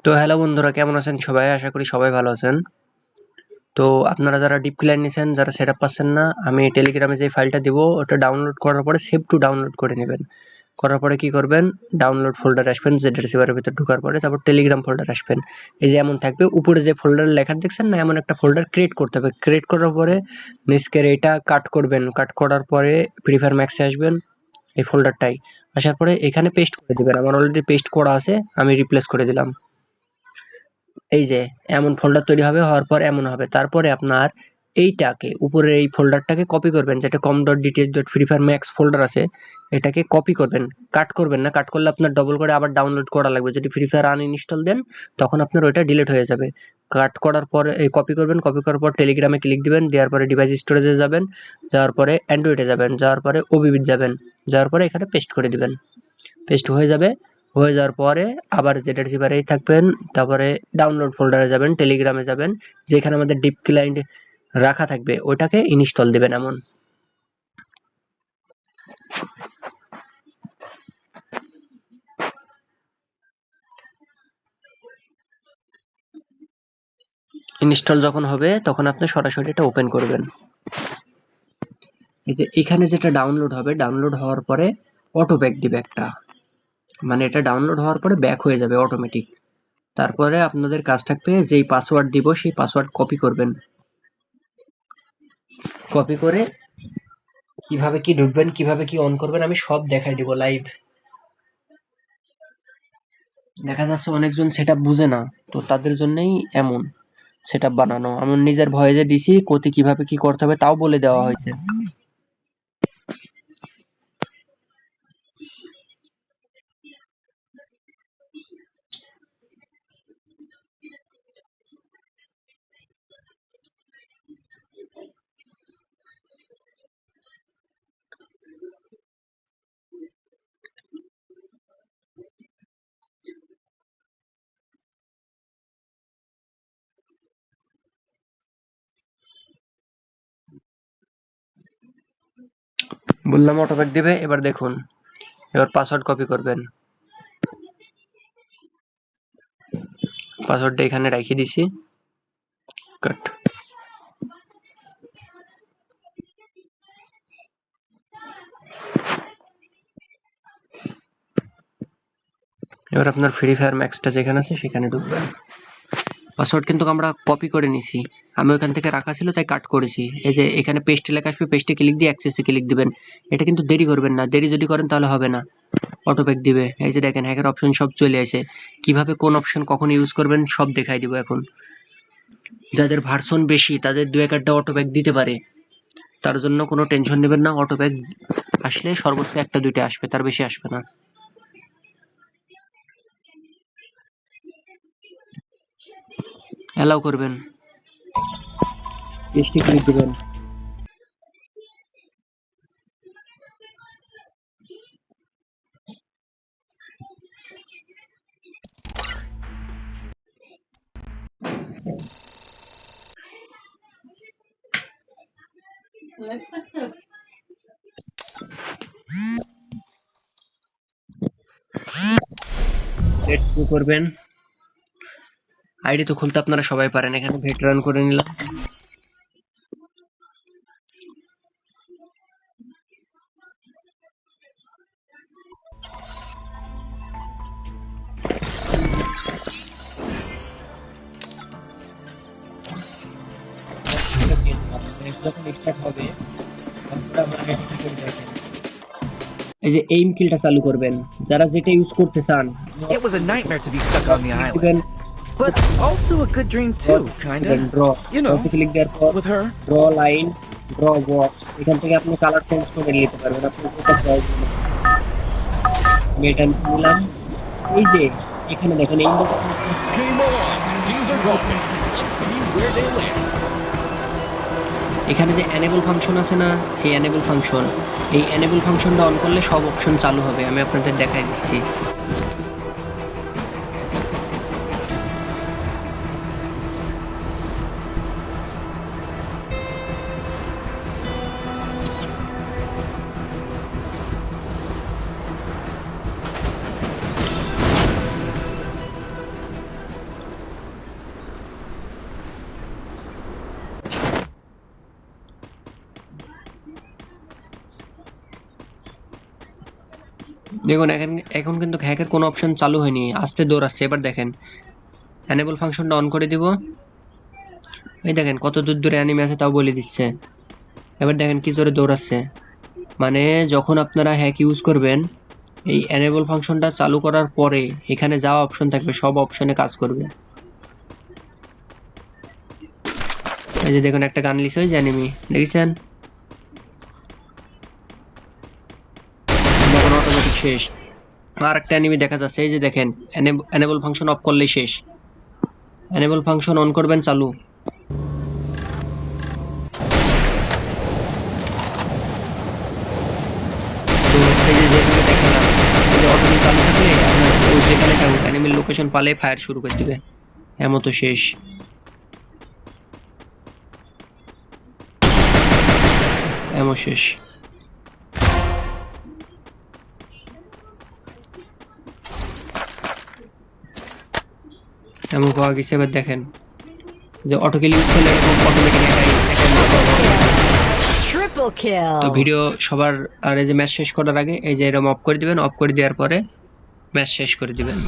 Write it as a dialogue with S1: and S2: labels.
S1: তো হ্যালো বন্ধুরা, কেমন আছেন সবাই? আশা করি সবাই ভালো আছেন। তো আপনারা যারা ডিপ ক্লায়েন্ট নিছেন, যারা সেটআপ পাচ্ছেন না, আমি টেলিগ্রামে যে ফাইলটা দিব ওটা ডাউনলোড করার পরে সেভ টু ডাউনলোড করে নেবেন। করার পরে কি করবেন, ডাউনলোড ফোল্ডারে আসবেন, জেড রিসিভারের ভিতর ঢোকার পরে তারপর টেলিগ্রাম ফোল্ডার আসবেন। এই যে এমন থাকবে, উপরে যে ফোল্ডার লেখা দেখছেন না, এমন একটা ফোল্ডার ক্রিয়েট করতে হবে। ক্রিয়েট করার পরে নিচকের এটা কাট করবেন, কাট করার পরে ফ্রি ফায়ার ম্যাক্সে আসবেন, এই ফোল্ডারটাই আসার পরে এখানে পেস্ট করে দিবেন। আমার অলরেডি পেস্ট করা আছে, আমি রিপ্লেস করে দিলাম। এই যে এমন ফোল্ডার তৈরি হবে, হওয়ার পর এমন হবে। তারপরে আপনার এইটাকে উপরের এই ফোল্ডারটাকে কপি করবেন, যেটা com.dts.freefireMax ফোল্ডার আছে, এটাকে কপি করবেন, কাট করবেন না। কাট করলে আপনার ডবল করে আবার ডাউনলোড করা লাগবে। যদি ফ্রি ফায়ার আনইনস্টল দেন তখন আপনার ওইটা ডিলিট হয়ে যাবে। কাট করার পরে এই কপি করবেন, কপি করার পর টেলিগ্রামে ক্লিক দিবেন, দেওয়ার পরে ডিভাইস স্টোরেজে যাবেন, যাওয়ার পরে অ্যান্ড্রয়েডে যাবেন, যাওয়ার পরে ওবিবি যাবেন, যাওয়ার পরে এখানে পেস্ট করে দিবেন। পেস্ট হয়ে যাবে। হয়ে যাওয়ার পরে আবার যেটা রিসিভারেই থাকবেন, তারপরে ডাউনলোড ফোল্ডারে যাবেন, টেলিগ্রামে যাবেন, যেখানে আমাদের ডিপ ক্লায়েন্ট রাখা থাকবে ওটাকে ইনস্টল দিবেন। এমন ইনস্টল যখন হবে তখন আপনি সরাসরি এটা ওপেন করবেন। এই যে এখানে যেটা ডাউনলোড হবে, ডাউনলোড হওয়ার পরে অটো ব্যাক দিবে একটা, মানে এটা ডাউনলোড হওয়ার পরে ব্যাক হয়ে যাবে অটোমেটিক। তারপরে আপনাদের কাজ থাকবে, যেই পাসওয়ার্ড দিব সেই পাসওয়ার্ড কপি করবেন। কপি করে কিভাবে কি ঢুকবেন, কিভাবে কি অন করবেন আমি সব দেখাই দিব লাইভ। দেখা যাচ্ছে অনেকজন সেটআপ বুঝে না, তো তাদের জন্যই এমন সেটআপ বানানো। আমি নিজের ভয়েসে দিছি, কোথায় কিভাবে কি করতে হবে তাও বলে দেওয়া হয়েছে। বললাম অটোব্যাক দিবে। এবার দেখুন, এবার পাসওয়ার্ড কপি করবেন। পাসওয়ার্ডটা এখানে রেখে দিছি, কাট। এবার আপনার ফ্রি ফায়ার ম্যাক্সটা যেখানে আছে সেখানে ঢুকবেন। পাসওয়ার্ড কিন্তু আমরা কপি করে নিছি, আমি ওখান থেকে রাখা ছিল তাই কাট করেছি। এই যে এখানে পেস্ট লেখা আসবে, পেস্টে ক্লিক দিয়ে অ্যাক্সেসে ক্লিক দিবেন। এটা কিন্তু দেরি করবেন না, দেরি যদি করেন তাহলে হবে না, অটোব্যাক দিবে। এই যে দেখেন হ্যাকের অপশন সব চলে আসে, কিভাবে কোন অপশন কখন ইউজ করবেন সব দেখাই দিব এখন। যাদের ভার্সন বেশি তাদের দু এক একটা অটোব্যাক দিতে পারে, তার জন্য কোনো টেনশন নেবেন না। অটোব্যাক আসলে সর্বোচ্চ একটা দুইটা আসবে, তার বেশি আসবে না। অ্যালাউ করবেন, পেস্টে ক্লিক দিবেন। নেট শুরু করবেন। আইডি তো খুলতে আপনারা সবাই পারেন, এখানে ভেট রান করে নিলাম। যখন স্টার্ট হবে এই যে এইম কিলটা চালু করবেন, যারা যেটা ইউজ করতে চান।
S2: It was a nightmare to be stuck on the
S1: দিবেন,
S2: island, but also a good dream too, kinda.
S1: Draw
S2: You know,
S1: click দেওয়ার পর
S2: with her.
S1: Draw line, draw box, এখান থেকে আপনি কালার চেঞ্জ করে নিতে পারবেন। আপনি যেটা প্রয়োজন আমি এটা নিলাম। এই যে এখানে দেখেন এই
S3: Game on! Teams are rolling. Let's see where they land.
S1: এখানে যে এনেবল ফাংশন আছে না, এই এনেবল ফাংশন, এই এনেবল ফাংশনটা অন করলে সব অপশন চালু হবে। আমি আপনাদের দেখাই দিচ্ছি। দেখুন এখন কিন্তু হ্যাকের কোনো অপশন চালু হয়নি, আস্তে দৌড়াচ্ছে। এবার দেখেন এনেবল ফাংশনটা অন করে দিব, এই দেখেন কত দূর দূরে অ্যানিমে আছে তাও বলে দিচ্ছে। এবার দেখেন কি জোরে দৌড়াচ্ছে। মানে যখন আপনারা হ্যাক ইউজ করবেন, এই এনেবল ফাংশনটা চালু করার পরে এখানে যাওয়া অপশন থাকবে, সব অপশনে কাজ করবে। এই যে দেখুন একটা গান লিস, ওই যে এনিমি দেখেছেন, দেখুন অটোমেটিক শেষ। আর একটা এনিমি দেখা যাচ্ছে, এই যে দেখেন এনেবল ফাংশন অফ করলেই শেষ। এনেবল ফাংশন অন করবেন, চালু। তো এই যে যেভাবে দেখালাম, এই যে অটোমেটিক চালু থাকলে আপনার ওই যেখানে থাকুক এনিমির লোকেশন পালে ফায়ার শুরু করে দিবে, এমন তো শেষ। এমন শেষ। এমন পাওয়া গেছে। এবার দেখেন যে অটো কিল ইউজ করলে এরকম অটোমেটিক একাই
S4: Triple kill.
S1: তো ভিডিও সবার, আর এই যে ম্যাচ শেষ করার আগে এই যে এরকম অফ করে দিবেন, অফ করে দেওয়ার পরে ম্যাচ শেষ করে দিবেন।